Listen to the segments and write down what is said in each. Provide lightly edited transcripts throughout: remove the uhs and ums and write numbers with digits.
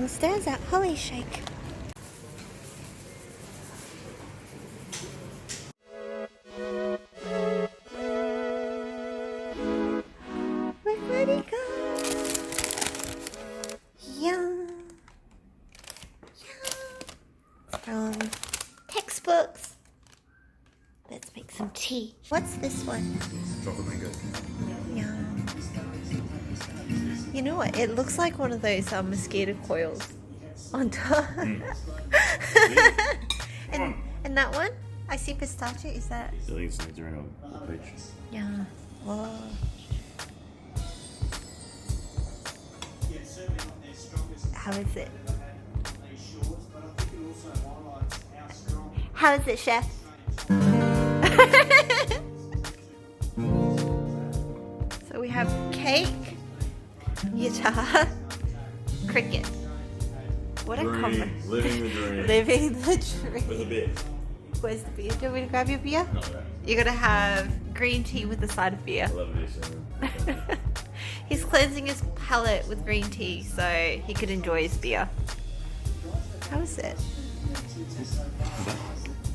downstairs at Holly Shake. Where'd he go? Yum. From textbooks. Let's make some tea. What's this one? Chocolate mango. Yum. You know what? It looks like one of those mosquito coils on top. and that one? I see pistachio. Is that? I think it's during a page. Yeah. Whoa. How is it? How is it, chef? So we have cake, guitar, cricket. What a combo. Living the dream. Living the Where's the dream. beer? Where's the beer? Do you want me to grab your beer? Not that. You're gonna have green tea with a side of beer. I love this. He's cleansing his palate with green tea so he could enjoy his beer. How is it?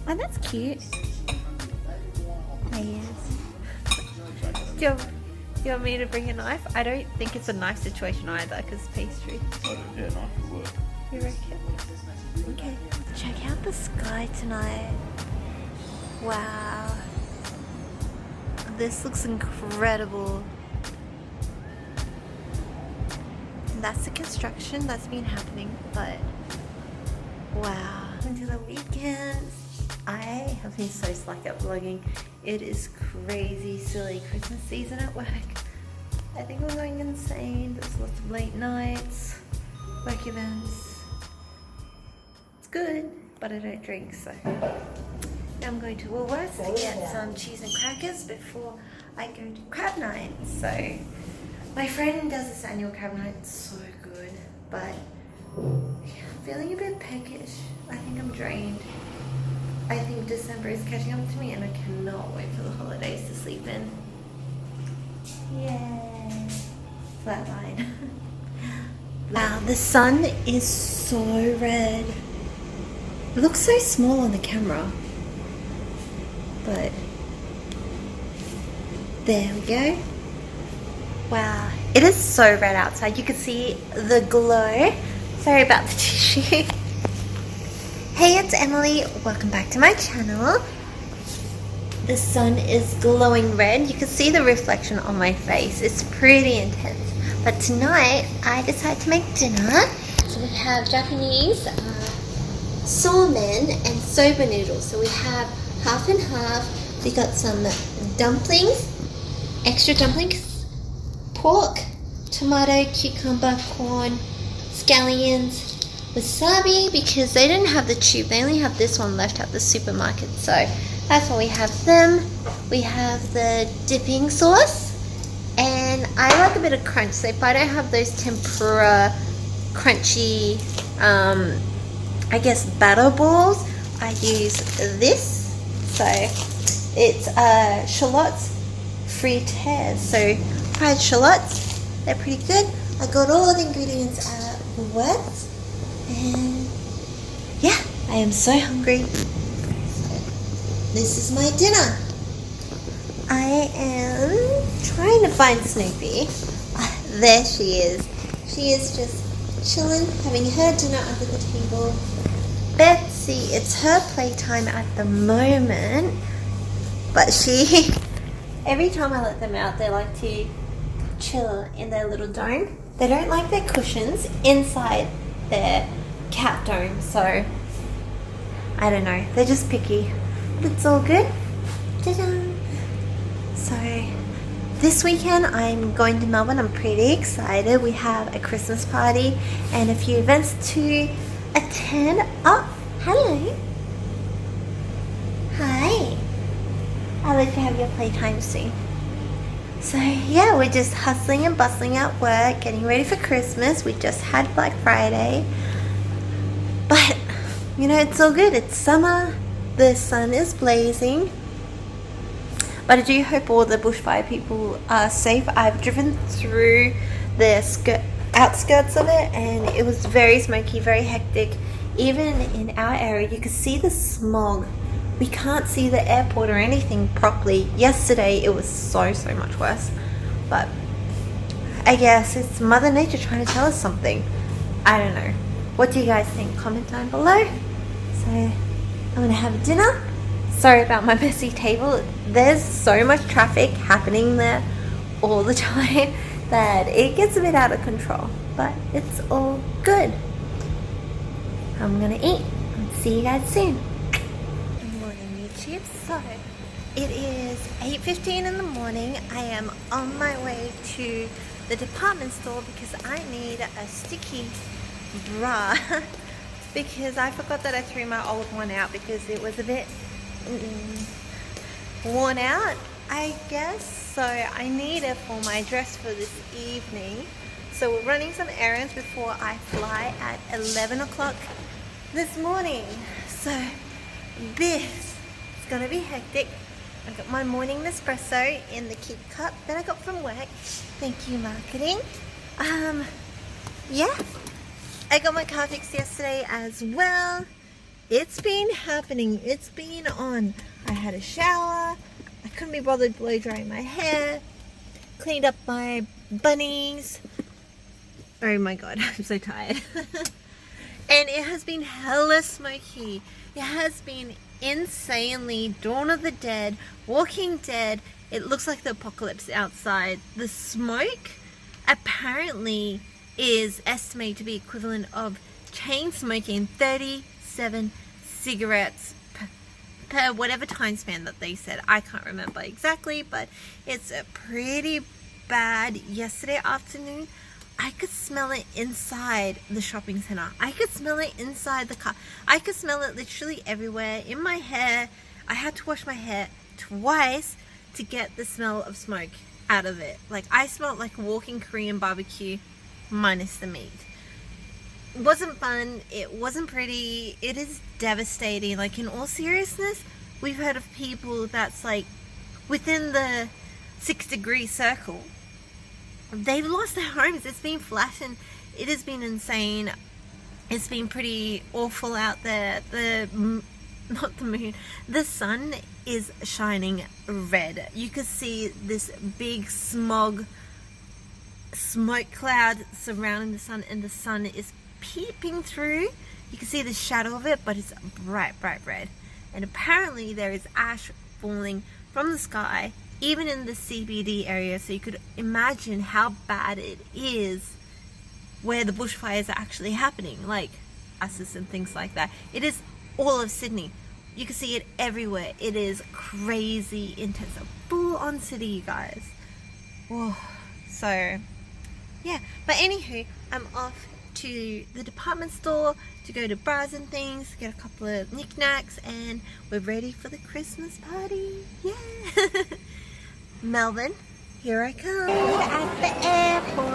Oh, that's cute. Yes. Do you want me to bring a knife? I don't think it's a knife situation either because pastry. Yeah, nice. It works. You reckon? Okay. Check out the sky tonight. Wow. This looks incredible. And that's the construction that's been happening, but wow. Into the weekend. I have been so slack at vlogging. It is crazy, silly Christmas season at work. I think we're going insane. There's lots of late nights, work events. It's good, but I don't drink, so. Now I'm going to Woolworths to get some cheese and crackers before I go to crab night. So, my friend does this annual crab night. It's so good, but I'm feeling a bit peckish. I think I'm drained. I think December is catching up to me and I cannot wait for the holidays to sleep in. Yay. Flatline. Wow, the sun is so red. It looks so small on the camera. But there we go. Wow, it is so red outside. You can see the glow. Sorry about the tissue. Hey, it's Emily. Welcome back to my channel. The sun is glowing red. You can see the reflection on my face. It's pretty intense. But tonight, I decided to make dinner. So we have Japanese salmon and soba noodles. So we have half and half. We got some dumplings, extra dumplings, pork, tomato, cucumber, corn, scallions, wasabi, because they didn't have the tube. They only have this one left at the supermarket. So that's why we have them. We have the dipping sauce. And I like a bit of crunch. So if I don't have those tempura crunchy, I guess batter balls, I use this. So it's shallots frites. So fried shallots, they're pretty good. I got all the ingredients at Woolworths. And yeah, I am so hungry. This is my dinner. I am trying to find Snoopy. There she is. She is just chilling, having her dinner under the table. Betsy, it's her playtime at the moment. But she, every time I let them out, they like to chill in their little dome. They don't like their cushions inside their cat dome, so I don't know. They're just picky. But it's all good. Ta-da! So this weekend I'm going to Melbourne. I'm pretty excited. We have a Christmas party and a few events to attend. Oh, hello. Hi. I'll let you have your playtime soon. So yeah, we're just hustling and bustling at work, getting ready for Christmas. We just had Black Friday. But, you know, it's all good. It's summer. The sun is blazing. But I do hope all the bushfire people are safe. I've driven through the outskirts of it, and it was very smoky, very hectic. Even in our area, you could see the smog. We can't see the airport or anything properly. Yesterday, it was so much worse. But I guess it's Mother Nature trying to tell us something. I don't know. What do you guys think? Comment down below. So, I'm gonna have dinner. Sorry about my messy table. There's so much traffic happening there all the time that it gets a bit out of control. But it's all good. I'm gonna eat. See you guys soon. Good morning, YouTube. So, it is 8:15 in the morning. I am on my way to the department store because I need a sticky bra because I forgot that I threw my old one out because it was a bit worn out, I guess. So I need it for my dress for this evening. So we're running some errands before I fly at 11 o'clock this morning. So this is gonna be hectic. I got my morning espresso in the Kit Cup that I got from work. Thank you, marketing. Yeah, I got my car fixed yesterday as well. It's been happening. It's been on. I had a shower. I couldn't be bothered blow drying my hair. Cleaned up my bunnies. Oh my god, I'm so tired. And it has been hella smoky. It has been insanely Dawn of the Dead, Walking Dead. It looks like the apocalypse outside. The smoke apparently is estimated to be equivalent of chain smoking 37 cigarettes per whatever time span that they said. I can't remember exactly, but it's a pretty bad. Yesterday afternoon, I could smell it inside the shopping center. I could smell it inside the car. I could smell it literally everywhere. In my hair. I had to wash my hair twice to get the smell of smoke out of it. Like, I smelled like a walking Korean barbecue minus the meat. It wasn't fun. It wasn't pretty. It is devastating. Like, in all seriousness, we've heard of people that's like within the 6-degree circle. They've lost their homes. It's been flashing. It has been insane. It's been pretty awful out there. Not the moon. The sun is shining red. You could see this big smoke cloud surrounding the sun, and the sun is peeping through. You can see the shadow of it, but it's bright red. And apparently there is ash falling from the sky, even in the CBD area, so you could imagine how bad it is where the bushfires are actually happening, like Assis and things like that. It is all of Sydney. You can see it everywhere. It is crazy intense. A full-on city, you guys. Whoa. So, yeah. But anywho, I'm off to the department store to go to bras and things, get a couple of knickknacks, and we're ready for the Christmas party. Yeah. Melbourne, here I come. We're at the airport.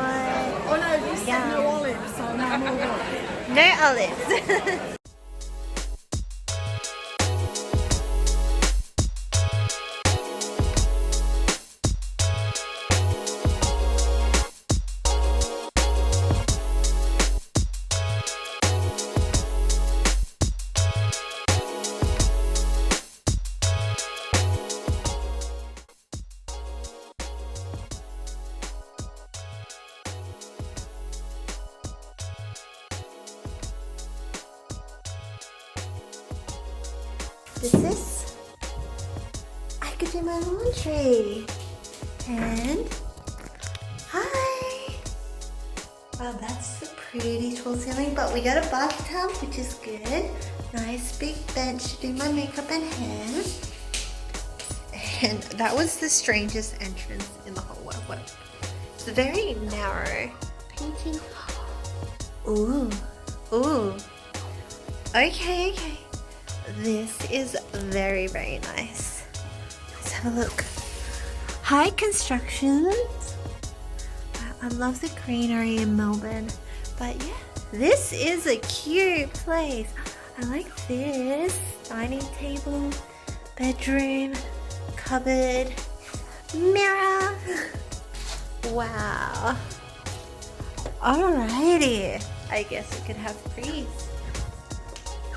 Oh no, you said no olives, so no more olives. No olives. This, I could do my laundry. And hi. Wow, that's a pretty tall ceiling, but we got a bathtub, which is good. Nice big bench to do my makeup and hair. And that was the strangest entrance in the whole web. It's very narrow. Painting. Ooh. Okay. This is very nice. Let's have a look. Hi, constructions. Wow, I love the greenery in Melbourne. But yeah, this is a cute place. I like this. Dining table, bedroom, cupboard, mirror. Wow. Alrighty. I guess we could have threes.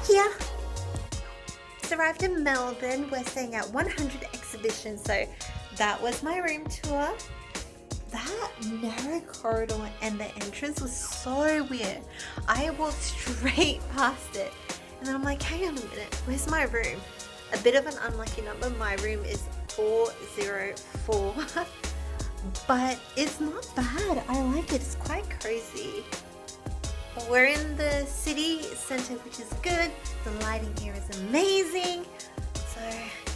Here. Just arrived in Melbourne. We're staying at 100 Exhibition, so that was my room tour. That narrow corridor and the entrance was so weird. I walked straight past it and then I'm like, hang on a minute, where's my room? A bit of an unlucky number. My room is 404, but it's not bad. I like it. It's quite cozy. We're in the city center, which is good. The lighting here is amazing. So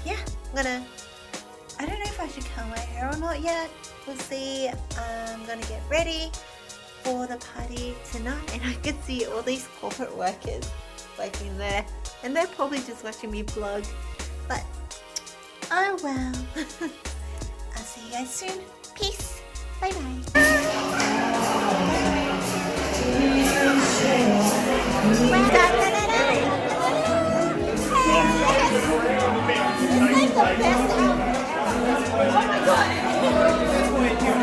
yeah, I don't know if I should curl my hair or not yet. We'll see. I'm gonna get ready for the party tonight, and I could see all these corporate workers like in there, and they're probably just watching me vlog. But oh well. I'll see you guys soon. Peace. Bye bye. It's like the best album. Oh my god.